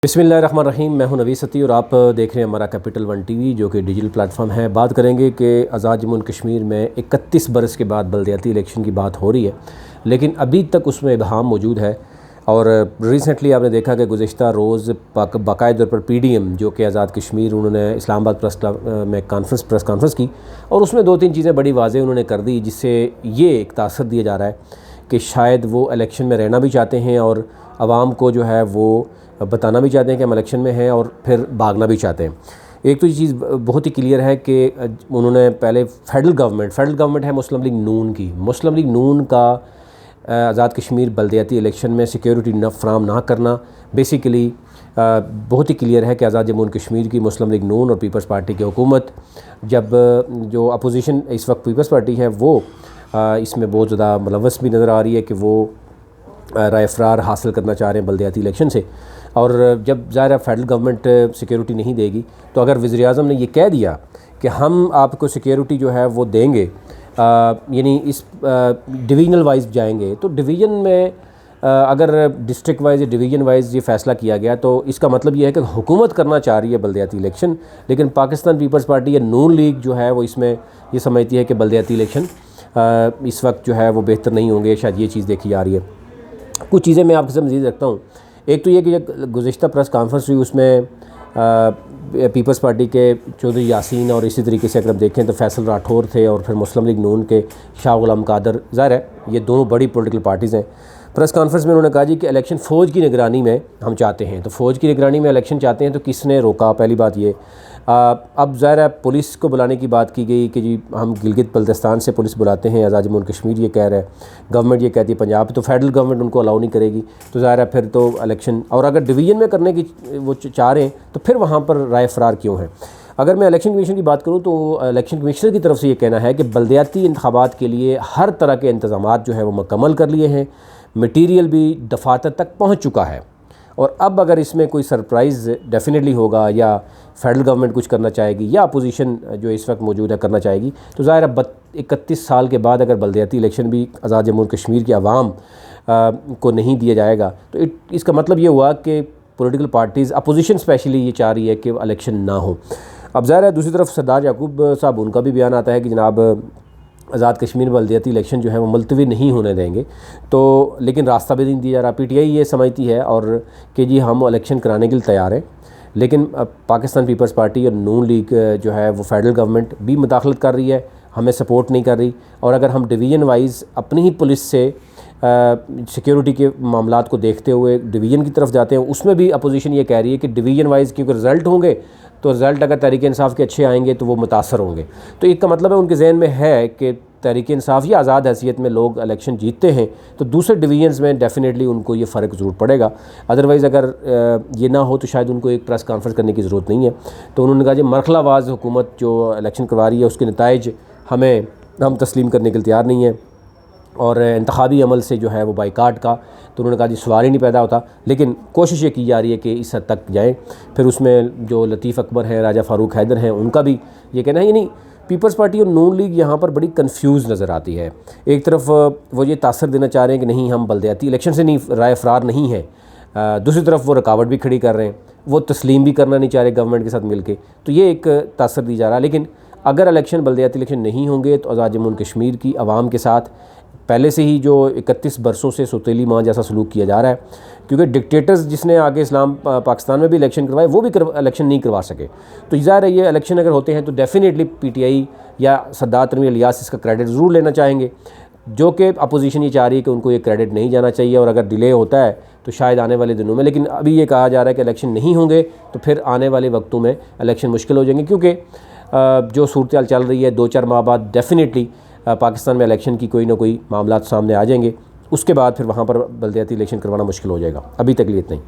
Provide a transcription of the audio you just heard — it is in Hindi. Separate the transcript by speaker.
Speaker 1: बिस्मिल्लाहिर्रहमानिर्रहीम। मैं हूं नवीद सती और आप देख रहे हैं हमारा कैपिटल वन टीवी, जो कि डिजिटल प्लेटफॉर्म है। बात करेंगे कि आज़ाद जम्मू एंड कश्मीर में 31 बरस के बाद बल्दियाती इलेक्शन की बात हो रही है, लेकिन अभी तक उसमें इबहम मौजूद है। और रिसेंटली आपने देखा कि गुज़िश्ता रोज़ बाकायदा तौर पर PDM जो कि आज़ाद कश्मीर, उन्होंने इस्लामाबाद प्रेस क्लब में प्रेस कॉन्फ्रेंस की और उसमें 2-3 चीज़ें बड़ी वाज़ेह उन्होंने कर दी, जिससे ये एक तासर दिया जा रहा है कि शायद वो इलेक्शन में रहना भी चाहते हैं और आवाम को जो है वो बताना भी चाहते हैं कि हम इलेक्शन में हैं, और फिर भागना भी चाहते हैं। एक तो ये चीज़ बहुत ही क्लियर है कि उन्होंने पहले फेडरल गवर्नमेंट है मुस्लिम लीग नून की, मुस्लिम लीग नून का आज़ाद कश्मीर बल्दियाती इलेक्शन में सिक्योरिटी फ्राहम ना करना बेसिकली बहुत ही क्लियर है कि आज़ाद जम्मू एंड कश्मीर की मुस्लिम लीग नून और पीपल्स पार्टी की हुकूमत, जब जो अपोजिशन इस वक्त पीपल्स पार्टी है वो इसमें बहुत ज़्यादा मुलव्वस भी नज़र आ रही है कि वो राय फ़रार हासिल करना चाह रहे हैं बल्दियाती इलेक्शन से। और जब ज़ाहिर फेडरल गवर्नमेंट सिक्योरिटी नहीं देगी, तो अगर वज़ीर-ए-आज़म ने ये कह दिया कि हम आपको सिक्योरिटी जो है वो देंगे, यानी इस डिवीज़नल वाइज जाएंगे, तो डिवीज़न में अगर डिस्ट्रिक्ट वाइज या डिवीज़न वाइज ये फ़ैसला किया गया, तो इसका मतलब ये है कि हुकूमत करना चाह रही है बल्दियाती इलेक्शन, लेकिन पाकिस्तान पीपल्स पार्टी या नून लीग जो है वो इसमें ये समझती है कि बल्दियाती इलेक्शन इस वक्त जो है वो बेहतर नहीं होंगे। शायद ये चीज़ देखी जा रही है। कुछ चीज़ें मैं आपके साथ मज़ीद रखता हूँ। एक तो ये कि जब गुज़िश्ता प्रेस कॉन्फ्रेंस हुई, उसमें पीपल्स पार्टी के चौधरी यासीन और इसी तरीके से अगर देखें तो फैसल राठौर थे, और फिर मुस्लिम लीग नून के शाह गुलाम कादर। ज़ाहिर है ये दोनों बड़ी पॉलिटिकल पार्टीज़ हैं। प्रेस कॉन्फ्रेंस में उन्होंने कहा जी कि इलेक्शन फ़ौज की निगरानी में हम चाहते हैं, तो फ़ौज की निगरानी में इलेक्शन चाहते हैं तो किसने रोका? पहली बात ये। अब ज़ाहिर है पुलिस को बुलाने की बात की गई कि जी हम गिलगित बल्तिस्तान से पुलिस बुलाते हैं, आज़ाद जम्मू एंड कश्मीर ये कह रहा है, गवर्नमेंट ये कहती है पंजाब, तो फेडरल गवर्नमेंट उनको अलाउ नहीं करेगी, तो ज़ाहिर है फिर तो इलेक्शन, और अगर डिवीज़न में करने की वो चाह रहे हैं तो फिर वहाँ पर राय फ़रार क्यों है? अगर मैं इलेक्शन कमीशन की बात करूँ तो इलेक्शन कमीशनर की तरफ से ये कहना है कि बल्दियाती इंतखाबात के लिए हर तरह के इंतज़ामात जो है वो मुकम्मल कर लिए हैं, मटीरियल भी दफातर तक पहुँच चुका है, और अब अगर इसमें कोई सरप्राइज़ डेफिनेटली होगा या फेडरल गवर्नमेंट कुछ करना चाहेगी या अपोजिशन जो इस वक्त मौजूद है करना चाहेगी, तो ज़ाहिर है 31 साल के बाद अगर बल्दियाती इलेक्शन भी आज़ाद जम्मू एंड कश्मीर की आवाम को नहीं दिया जाएगा, तो इसका मतलब ये हुआ कि पॉलिटिकल पार्टीज़ अपोजिशन स्पेशली ये चाह रही है कि इलेक्शन ना हो। अब ज़ाहिर है दूसरी तरफ सरदार याकूब साहब, उनका भी बयान आता है कि जनाब आज़ाद कश्मीर बल्दियाती इलेक्शन जो है वो मुलतवी नहीं होने देंगे, तो लेकिन रास्ता भी नहीं दिया जा रहा। PTI ये समझती है और कि जी हम इलेक्शन कराने के लिए तैयार हैं, लेकिन पाकिस्तान पीपल्स पार्टी और नून लीग जो है वो फेडरल गवर्नमेंट भी मुदाखलत कर रही है, हमें सपोर्ट नहीं कर रही। और अगर हम डिवीज़न वाइज अपनी ही पुलिस से सिक्योरिटी के मामलात को देखते हुए डिवीज़न की तरफ जाते हैं, उसमें भी अपोजिशन ये कह रही है कि डिवीज़न वाइज क्योंकि रिज़ल्ट होंगे, तो रिज़ल्ट अगर तहरीक इंसाफ के अच्छे आएंगे तो वो मुतासर होंगे। तो इसका मतलब है उनके जहन में है कि तहरीक इंसाफ या आज़ाद हैसियत में लोग इलेक्शन जीतते हैं तो दूसरे डिवीजन्स में डेफिनेटली उनको ये फ़र्क ज़रूर पड़ेगा। अदरवाइज़ अगर ये ना हो तो शायद उनको एक प्रेस कॉन्फ्रेंस करने की ज़रूरत नहीं है। तो उन्होंने कहा जी मरहलावाज़ हुकूमत जो इलेक्शन करवा रही है उसके नताइज हम तस्लीम करने के लिए तैयार नहीं है, और इंतखाबी अमल से जो है वो बाइकाट का, तो उन्होंने कहा जी सवाल ही नहीं पैदा होता, लेकिन कोशिश ये की जा रही है कि इस हद तक जाएँ। फिर उसमें जो लतीफ़ अकबर हैं, राजा फ़ारूक हैदर हैं, उनका भी ये कहना है। यानी पीपल्स पार्टी और नून लीग यहाँ पर बड़ी कंफ्यूज नज़र आती है। एक तरफ वो ये तासर देना चाह रहे हैं कि नहीं हम बल्दियाती इलेक्शन से नहीं, राय फ़रार नहीं है, दूसरी तरफ वो रुकावट भी खड़ी कर रहे हैं, वो तस्लीम भी करना नहीं चाह रहे गवर्नमेंट के साथ मिलके, तो ये एक तासर दी जा रहा है। लेकिन अगर इलेक्शन बल्दियाती इलेक्शन नहीं होंगे तो आज़ाद जम्मू एंड कश्मीर की आवाम के साथ पहले से ही जो 31 बरसों से सौतेली माँ जैसा सलूक किया जा रहा है, क्योंकि डिक्टेटर्स जिसने आगे इस्लाम पाकिस्तान में भी इलेक्शन करवाए वो भी इलेक्शन नहीं करवा सके, तो ज़ाहिर है ये इलेक्शन अगर होते हैं तो डेफिनेटली PTI या सरदार तनवीर इलियास इसका क्रेडिट ज़रूर लेना चाहेंगे, जो कि अपोजिशन ये चाह रही है कि उनको ये क्रेडिट नहीं जाना चाहिए। और अगर डिले होता है तो शायद आने वाले दिनों में, लेकिन अभी ये कहा जा रहा है कि इलेक्शन नहीं होंगे तो फिर आने वाले वक्तों में इलेक्शन मुश्किल हो जाएंगे, क्योंकि जो सूरत हाल चल रही है 2-4 माह बाद डेफिनेटली पाकिस्तान में इलेक्शन की कोई ना कोई मामला सामने आ जाएंगे, उसके बाद फिर वहाँ पर बल्दियाती इलेक्शन करवाना मुश्किल हो जाएगा। अभी तक लिए इतना ही।